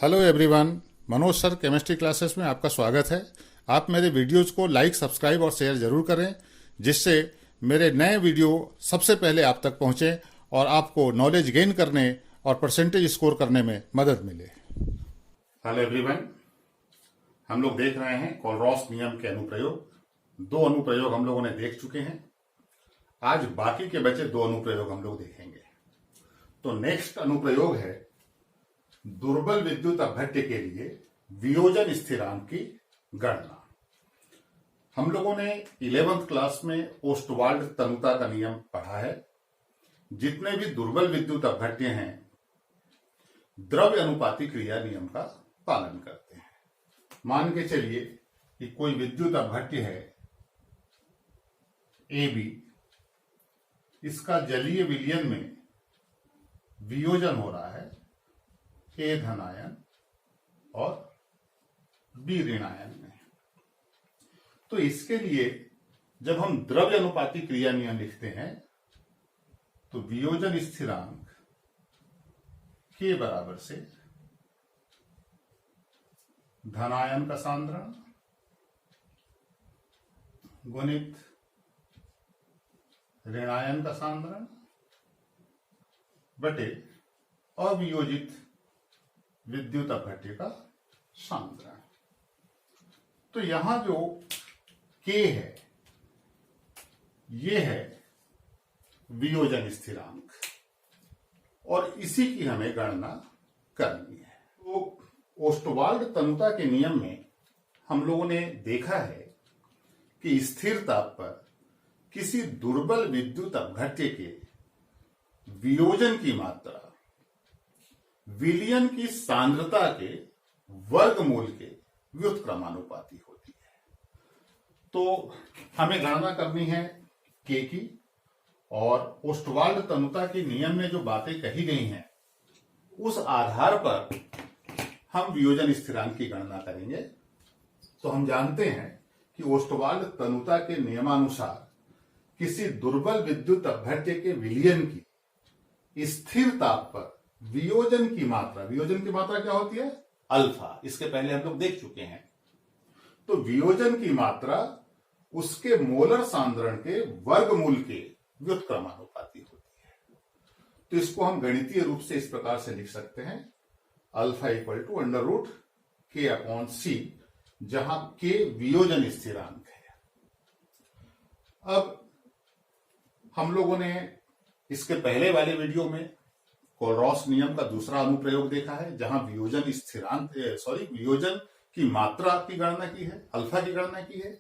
Hello everyone, Manoj sir chemistry classes में आपका स्वागत है। आप मेरे वीडियोज़ को लाइक, सब्सक्राइब और शेयर ज़रूर करें, जिससे मेरे नए वीडियो सबसे पहले आप तक पहुँचें और आपको नॉलेज गेन करने और परसेंटेज स्कोर करने में मदद मिले। हेलो एवरीवन, हम लोग देख रहे हैं कोलरॉस नियम के अनुप्रयोग। 2 अनुप्रयोग हम लोगों ने देख चुके हैं। आज बाकी के बचे 2 अनुप्रयोग हम लोग देखेंगे। तो नेक्स्ट अनुप्रयोग है दुर्बल विद्युत अपघट्य के लिए वियोजन स्थिरांक की गणना। हम लोगों ने 11th क्लास में ओस्टवाल्ड तनुता का नियम पढ़ा है। जितने भी दुर्बल विद्युत अपघट्य हैं द्रव्य अनुपाती क्रिया नियम का पालन करते हैं। मान के चलिए कि कोई विद्युत अपघट्य है ए बी, इसका जलीय विलयन में वियोजन हो रहा है ए धन आयन और बी ऋण आयन में। तो इसके लिए जब हम द्रव्य अनुपाती क्रिया नियम लिखते हैं तो वियोजन स्थिरांक के बराबर से धनायन का सांद्रण गुणित ऋणायन का सांद्रण बटे अवियोजित विद्युत अपघट्य का सांद्रण। तो यहां जो K है ये है वियोजन स्थिरांक और इसी की हमें गणना करनी है। तो ओस्टवाल्ड तनुता के नियम में हम लोगों ने देखा है कि स्थिर ताप पर किसी दुर्बल विद्युत अपघट्य के वियोजन की मात्रा विलयन की सांद्रता के वर्गमूल के व्युत्क्रमानुपाती होती है। तो हमें गणना करनी है K की, और ओस्टवाल्ड तनुता के नियम में जो बातें कही गई हैं उस आधार पर हम वियोजन स्थिरांक की गणना करेंगे। तो हम जानते हैं कि ओस्टवाल्ड तनुता के नियमानुसार किसी दुर्बल विद्युत अपघट्य के विलयन की स्थिर ताप पर वियोजन की मात्रा क्या होती है? अल्फा। इसके पहले हम लोग देख चुके हैं। तो वियोजन की मात्रा उसके मोलर सांद्रण के वर्गमूल के व्युत्क्रमानुपाती होती है। तो इसको हम गणितीय रूप से इस प्रकार से लिख सकते हैं, alpha equal to under root के अपॉन सी, जहां के वियोजन स्थिरांक है। अब हम लोगों ने इसके पहले वाले वीडियो में कोलरॉस नियम का दूसरा अनुप्रयोग देखा है, जहां वियोजन की मात्रा की गणना की है, अल्फा की गणना की है।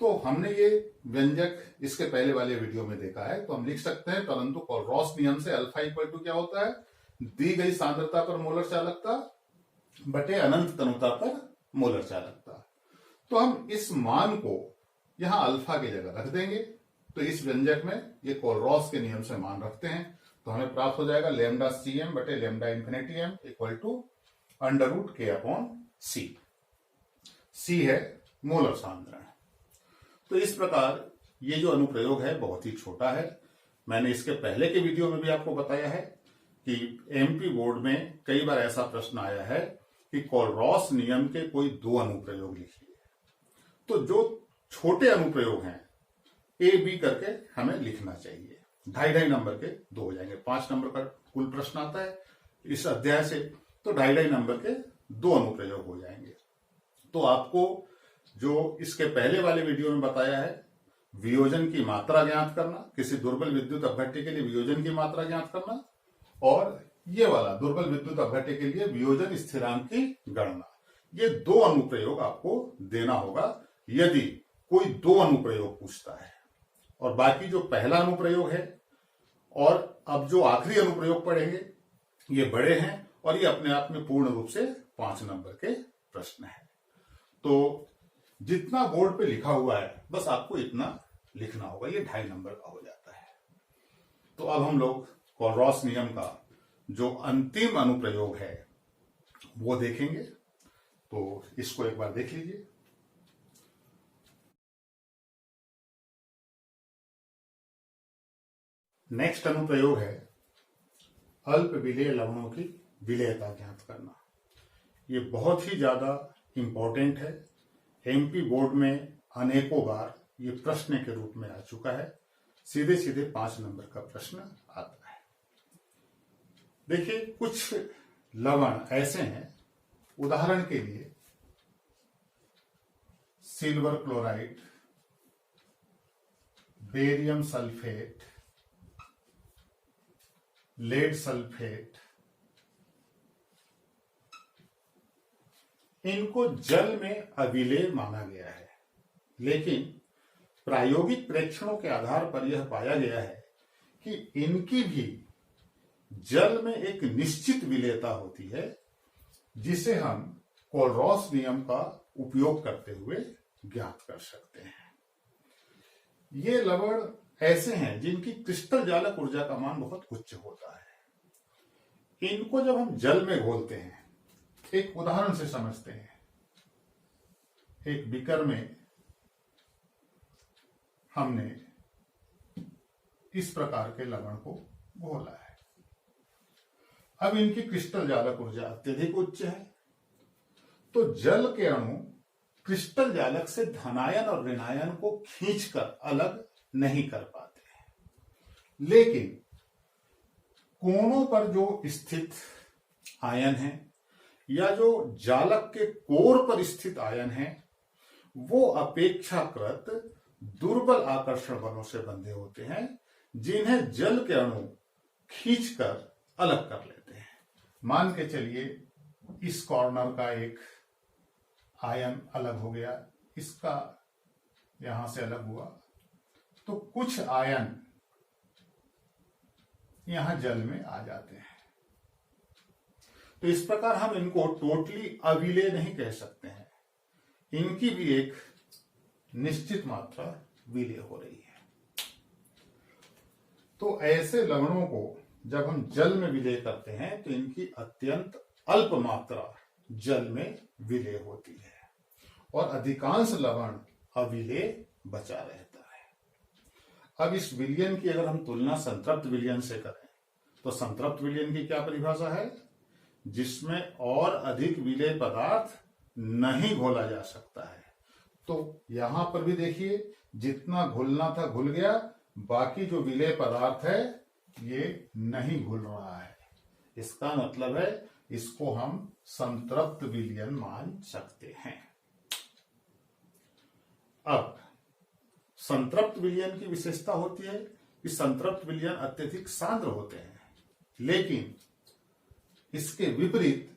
तो हमने ये व्यंजक इसके पहले वाले वीडियो में देखा है, तो हम लिख सकते हैं, परंतु कोलरॉस नियम से अल्फा इक्वल टू क्या होता है? दी गई सांद्रता पर मोलर चालकता बटे अनंत तनुता पर मोलर चालकता। तो हम इस मान को यहां अल्फा की जगह रख देंगे। तो इस व्यंजक में ये कोलरॉस के नियम से मान रखते हैं, तो हमें प्राप्त हो जाएगा लैम्डा सी एम बटे lambda infinity M equal to under root के अपॉन सी। सी है मोलर सांद्रण। तो इस प्रकार ये जो अनुप्रयोग है बहुत ही छोटा है। मैंने इसके पहले के वीडियो में भी आपको बताया है कि एमपी बोर्ड में कई बार ऐसा प्रश्न आया है कि कोलरॉस नियम के कोई 2 अनुप्रयोग लिखिए। तो जो छोटे अनुप्रयोग हैं ए बी करके हमें लिखना चाहिए। 2.5 नंबर के 2 हो जाएंगे। 5 नंबर का कुल प्रश्न आता है इस अध्याय से, तो 2.5 नंबर के 2 अनुप्रयोग हो जाएंगे। तो आपको जो इसके पहले वाले वीडियो में बताया है, वियोजन की मात्रा ज्ञात करना, किसी दुर्बल विद्युत अपघट्य के लिए वियोजन की मात्रा ज्ञात करना, और ये वाला दुर्बल विद्युत अपघट्य के लिए वियोजन स्थिरांक की गणना, ये 2 अनुप्रयोग आपको देना होगा यदि कोई 2 अनुप्रयोग पूछता है। और बाकी जो पहला अनुप्रयोग है और अब जो आखिरी अनुप्रयोग पढ़ेंगे ये बड़े हैं और ये अपने आप में पूर्ण रूप से 5 नंबर के प्रश्न है। तो जितना बोर्ड पे लिखा हुआ है बस आपको इतना लिखना होगा, ये 2.5 नंबर का हो जाता है। तो अब हम लोग कोलरॉस नियम का जो अंतिम अनुप्रयोग है वो देखेंगे। तो इसको एक बार देख लीजिए। नेक्स्ट अनुप्रयोग है अल्प विलेय लवणों की विलेयता ज्ञात करना। ये बहुत ही ज्यादा इंपॉर्टेंट है। एमपी बोर्ड में अनेकों बार ये प्रश्न के रूप में आ चुका है। सीधे सीधे 5 नंबर का प्रश्न आता है। देखिए, कुछ लवण ऐसे हैं, उदाहरण के लिए silver chloride, barium sulphate, lead sulphate, इनको जल में अविलेय माना गया है, लेकिन प्रायोगिक प्रेक्षणों के आधार पर यह पाया गया है कि इनकी भी जल में एक निश्चित विलेयता होती है, जिसे हम कोलरॉस नियम का उपयोग करते हुए ज्ञात कर सकते हैं। ये लवण ऐसे हैं जिनकी क्रिस्टल जालक ऊर्जा का मान बहुत उच्च होता है। इनको जब हम जल में घोलते हैं, एक उदाहरण से समझते हैं। एक बीकर में हमने इस प्रकार के लवण को घोला है। अब इनकी क्रिस्टल जालक ऊर्जा अत्यधिक उच्च है, तो जल के अणु क्रिस्टल जालक से धनायन और ऋणायन को खींचकर अलग नहीं कर पाते हैं, लेकिन कोनों पर जो स्थित आयन है या जो जालक के कोर पर स्थित आयन है, वो अपेक्षाकृत दुर्बल आकर्षण बलों से बंधे होते हैं, जिन्हें जल के अणु खींचकर अलग कर लेते हैं। मान के चलिए इस कॉर्नर का एक आयन अलग हो गया, इसका यहां से अलग हुआ, तो कुछ आयन यहां जल में आ जाते हैं। तो इस प्रकार हम इनको टोटली अविलेय नहीं कह सकते हैं, इनकी भी एक निश्चित मात्रा विलेय हो रही है। तो ऐसे लवणों को जब हम जल में विलेय करते हैं तो इनकी अत्यंत अल्प मात्रा जल में विलेय होती है और अधिकांश लवण अविलेय बचा रहता है। अब इस विलयन की अगर हम तुलना संतृप्त विलयन से करें तो संतृप्त विलयन की क्या परिभाषा है? जिसमें और अधिक विलेय पदार्थ नहीं घोला जा सकता है। तो यहां पर भी देखिए, जितना घुलना था घुल गया, बाकी जो विलेय पदार्थ है ये नहीं घुल रहा है। इसका मतलब है इसको हम संतृप्त विलयन मान सकते हैं। अब संतृप्त विलयन की विशेषता होती है कि संतृप्त विलयन अत्यधिक सांद्र होते हैं, लेकिन इसके विपरीत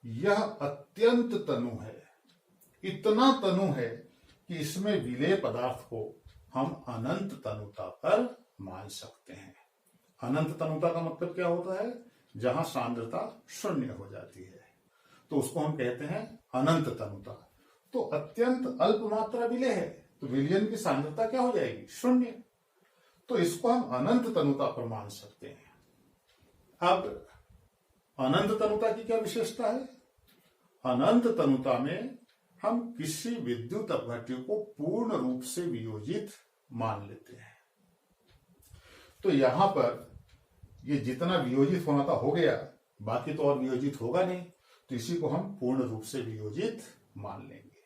यह अत्यंत तनु है। इतना तनु है कि इसमें विलेय पदार्थ को हम अनंत तनुता पर मान सकते हैं। अनंत तनुता का मतलब क्या होता है? जहां सांद्रता शून्य हो जाती है, तो उसको हम कहते हैं अनंत तनुता। तो अत्यंत अल्प मात्रा विलेय है, तो विलयन की सांद्रता क्या हो जाएगी? शून्य। तो इसको हम अनंत तनुता पर मान सकते हैं। अब अनंत तनुता की क्या विशेषता है? अनंत तनुता में हम किसी विद्युत अपघट्य को पूर्ण रूप से वियोजित मान लेते हैं। तो यहां पर ये जितना वियोजित होना था हो गया, बाकी तो और वियोजित होगा नहीं, तो इसी को हम पूर्ण रूप से वियोजित मान लेंगे।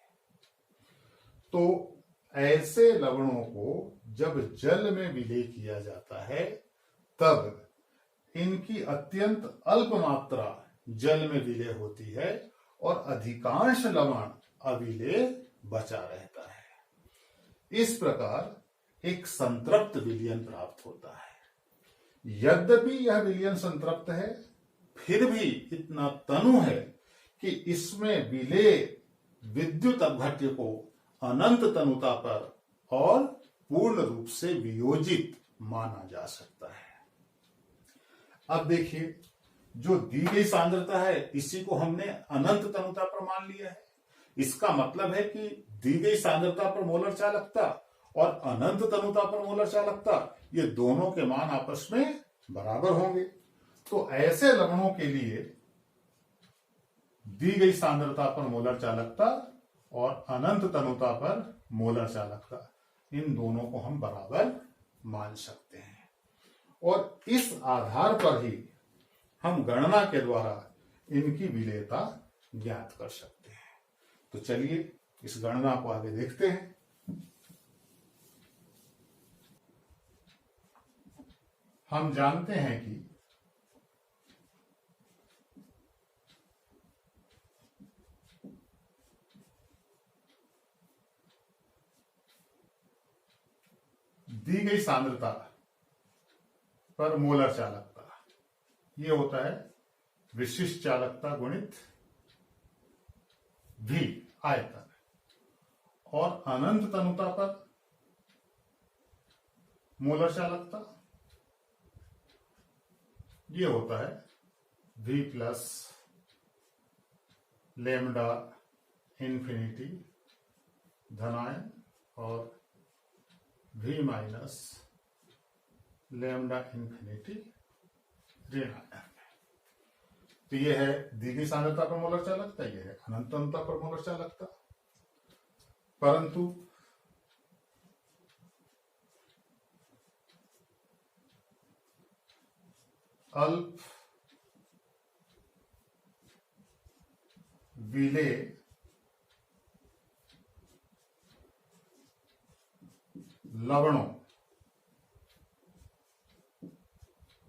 तो ऐसे लवणों को जब जल में विलेय किया जाता है तब इनकी अत्यंत अल्प मात्रा जल में विलेय होती है और अधिकांश लवण अविलेय बचा रहता है। इस प्रकार एक संतृप्त विलयन प्राप्त होता है। यद्यपि यह विलयन संतृप्त है, फिर भी इतना तनु है कि इसमें विलेय विद्युत अपघट्य को अनंत तनुता पर और पूर्ण रूप से वियोजित माना जा सकता है। अब देखिए, जो दी गई सांद्रता है इसी को हमने अनंत तनुता पर मान लिया है। इसका मतलब है कि दी गई सांद्रता पर मोलर चालकता और अनंत तनुता पर मोलर चालकता, ये दोनों के मान आपस में बराबर होंगे। तो ऐसे लवणों के लिए दी गई सांद्रता पर मोलर चालकता और अनंत तनुता पर मोलर चालकता, इन दोनों को हम बराबर मान सकते हैं और इस आधार पर ही हम गणना के द्वारा इनकी विलेयता ज्ञात कर सकते हैं। तो चलिए इस गणना को आगे देखते हैं। हम जानते हैं कि दी गई सांद्रता पर मोलर चालकता, ये होता है विशिष्ट चालकता गुणित V आयतन, और अनंत तनुता पर मोलर चालकता ये होता है V प्लस लैम्डा इंफिनिटी धनायन और V माइनस लैम्डा इंफिनिटी ऋणायन। तो ये है दी गई सांद्रता पर मोलर चालकता, ये है अनंत तनुता पर मोलर चालकता। परंतु अल्प विलेय लवणों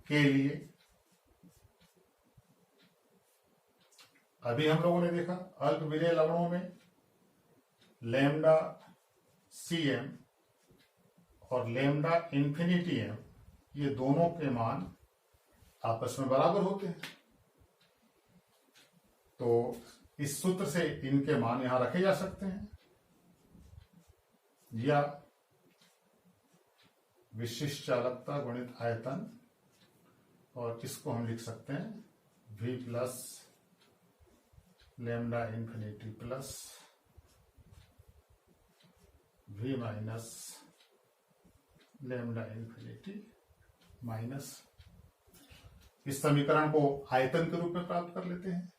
के लिए अभी हम लोगों ने देखा अल्प विलेय लवणों में लैम्डा CM और लैम्डा इंफिनिटी M, ये दोनों के मान आपस में बराबर होते हैं। तो इस सूत्र से इनके मान यहां रखे जा सकते हैं, या विशिष्ट चालकता गुणित आयतन, और इसको हम लिख सकते हैं V plus lambda infinity plus V minus lambda infinity minus, इस समीकरण को आयतन के रूप में प्राप्त कर लेते हैं।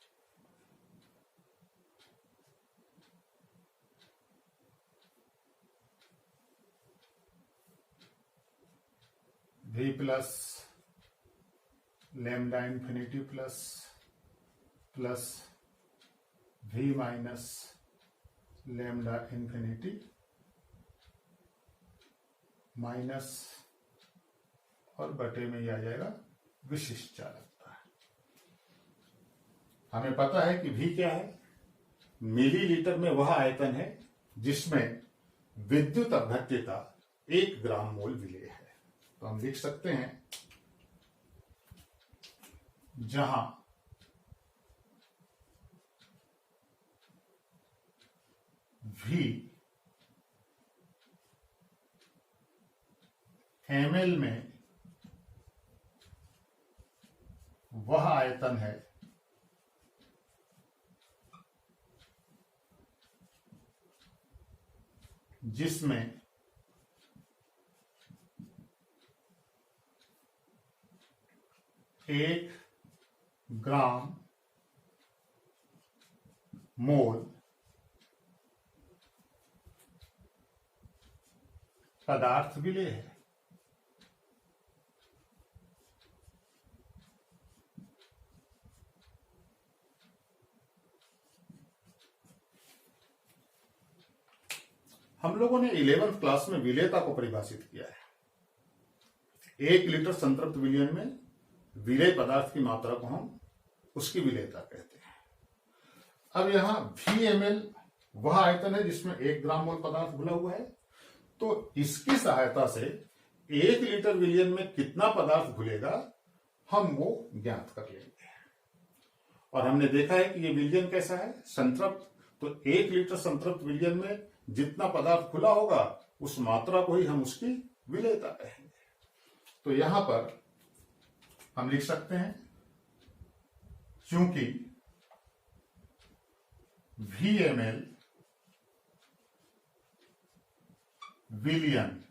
V plus lambda infinity plus V minus lambda infinity minus, और बटे में ये आ जाएगा विशिष्ट चालकता। हमें पता है कि V क्या है, मिलीलीटर में वह आयतन है जिसमें विद्युत अपघट्यता 1 ग्राम मोल विलेय है। तो हम लिख सकते हैं जहां V ml में वह आयतन है जिसमें एक ग्राम मोल पदार्थ विलेय है। हम लोगों ने 11th क्लास में विलेयता को परिभाषित किया है। 1 लीटर संतृप्त विलयन में विलेय पदार्थ की मात्रा को हम उसकी विलेयता कहते हैं। अब यहां VmL वह आयतन है जिसमें 1 ग्राम मोल पदार्थ घुला हुआ है, तो इसकी सहायता से 1 लीटर विलयन में कितना पदार्थ घुलेगा हम वो ज्ञात कर लेंगे। और हमने देखा है कि ये विलयन कैसा है, संतृप्त। तो 1 लीटर संतृप्त विलयन में जितना पदार्थ खुला होगा उस मात्रा को ही हम उसकी विलेयता कहेंगे। तो यहां पर हम लिख सकते हैं क्योंकि VmL विलयन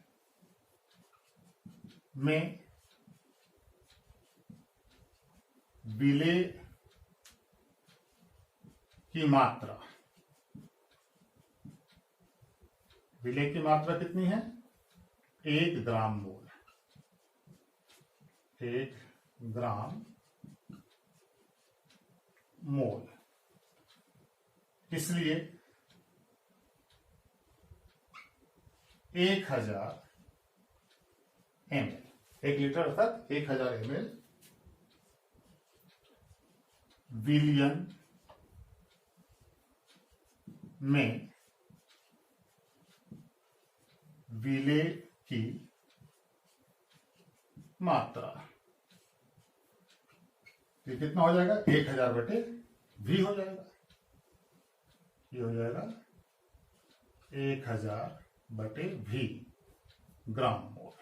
में विलेय की मात्रा, विलेय की मात्रा कितनी है, 1 ग्राम मोल, 1 ग्राम मोल। इसलिए 1000 ml, 1 लीटर अर्थात 1000 ml विलयन में विलेय की मात्रा, ये कितना हो जाएगा? 1000 बटे V हो जाएगा। ये हो जाएगा 1000 बटे V ग्राम मोल।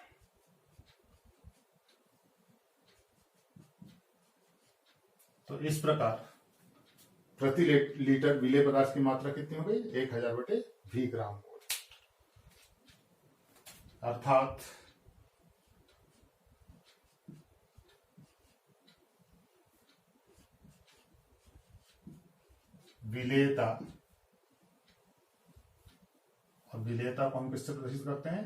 तो इस प्रकार प्रति लीटर विलेय पदार्थ की मात्रा कितनी हो गई? 1000 बटे V ग्राम मोल। अर्थात विलेयता, और विलेयता को हम किससे प्रदर्शित करते हैं?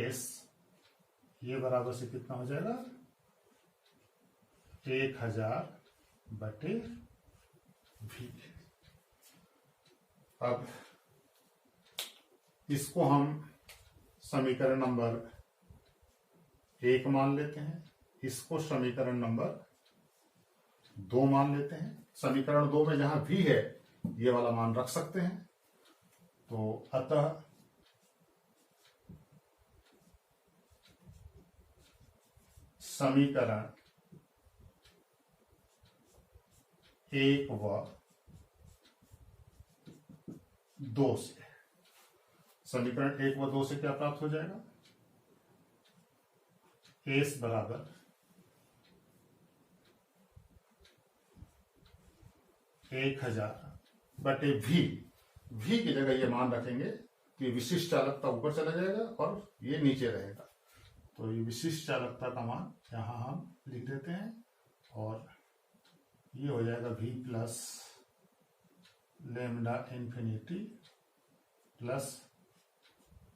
S, ये बराबर से कितना हो जाएगा? 1000 बटे V। अब इसको हम समीकरण नंबर 1 मान लेते हैं, इसको समीकरण नंबर 2 मान लेते हैं। समीकरण 2 में जहां V है ये वाला मान रख सकते हैं। तो अतः समीकरण 1 व 2 से, समीकरण 1 व 2 से क्या प्राप्त हो जाएगा? S बराबर 1000 बटे V। V की जगह ये मान रखेंगे तो ये विशिष्ट चालकता ऊपर चला जाएगा और ये नीचे रहेगा। तो ये विशिष्ट चालकता का मान यहां हम लिख देते हैं और ये हो जाएगा V plus lambda infinity plus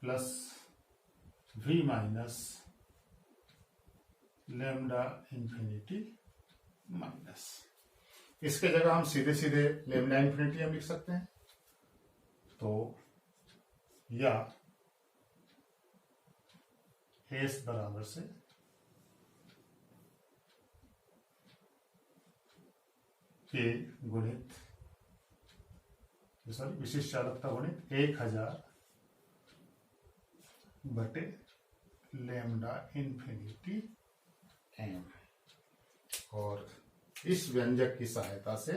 plus V minus lambda infinity minus, इसके जगह हम सीधे सीधे लैम्डा इन्फिनिटी हम लिख सकते हैं। तो या S बराबर से K गुणित, सॉरी विशिष्ट चालकता गुणित 1000 बटे लैम्डा इन्फिनिटी M। और इस व्यंजक की सहायता से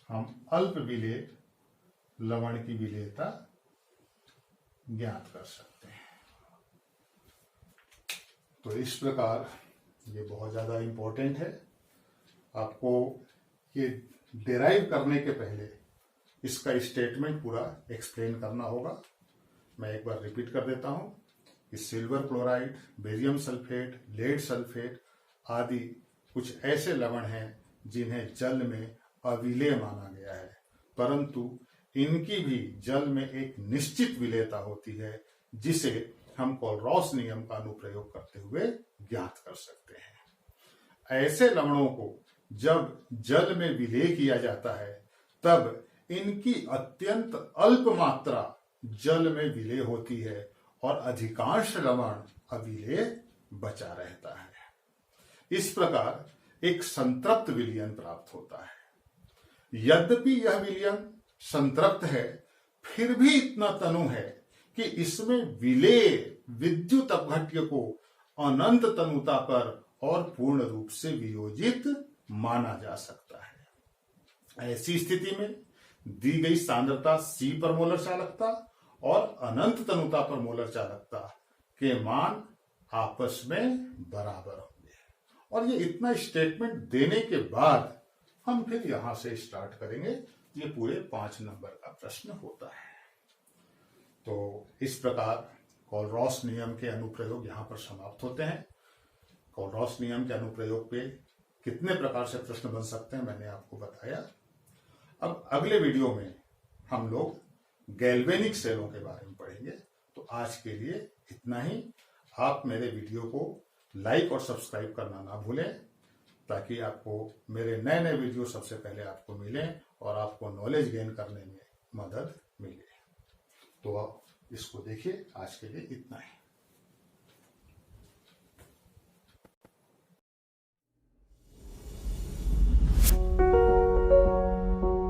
हम अल्प विलेय लवण की विलेयता ज्ञात कर सकते हैं। तो इस प्रकार ये बहुत ज्यादा इंपॉर्टेंट है। आपको ये डिराइव करने के पहले इसका स्टेटमेंट पूरा एक्सप्लेन करना होगा। मैं एक बार रिपीट कर देता हूं कि silver chloride, barium sulphate, lead sulphate आदि कुछ ऐसे लवण हैं जिन्हें जल में अविलेय माना गया है, परंतु इनकी भी जल में एक निश्चित विलेयता होती है जिसे हम कोलरॉस नियम का अनुप्रयोग करते हुए ज्ञात कर सकते हैं। ऐसे लवणों को जब जल में विलेय किया जाता है तब इनकी अत्यंत अल्प मात्रा जल में विलेय होती है और अधिकांश लवण अविलेय बचा रहता है। इस प्रकार एक संतृप्त विलयन प्राप्त होता है। यद्यपि यह विलयन संतृप्त है, फिर भी इतना तनु है कि इसमें विलेय विद्युत अपघट्य को अनंत तनुता पर और पूर्ण रूप से वियोजित माना जा सकता है। ऐसी स्थिति में दी गई सांद्रता C पर मोलर चालकता और अनंत तनुता पर मोलर चालकता के मान आपस में बराबर होंगे। और ये इतना स्टेटमेंट देने के बाद हम फिर यहां से स्टार्ट करेंगे। ये पूरे 5 नंबर का प्रश्न होता है। तो इस प्रकार कोलरॉस नियम के अनुप्रयोग यहां पर समाप्त होते हैं। कोलरॉस नियम के अनुप्रयोग पे कितने प्रकार से प्रश्न बन सकते हैं मैंने आपको बताया। अब अगले वीडियो में हम लोग गैल्वेनिक सेलों के बारे में पढ़ेंगे। तो आज के लिए इतना ही। आप मेरे वीडियो को लाइक और सब्सक्राइब करना ना भूलें ताकि आपको मेरे नए नए वीडियो सबसे पहले आपको मिले और आपको नॉलेज गेन करने में मदद मिले। तो अब इसको देखिए, आज के लिए इतना ही।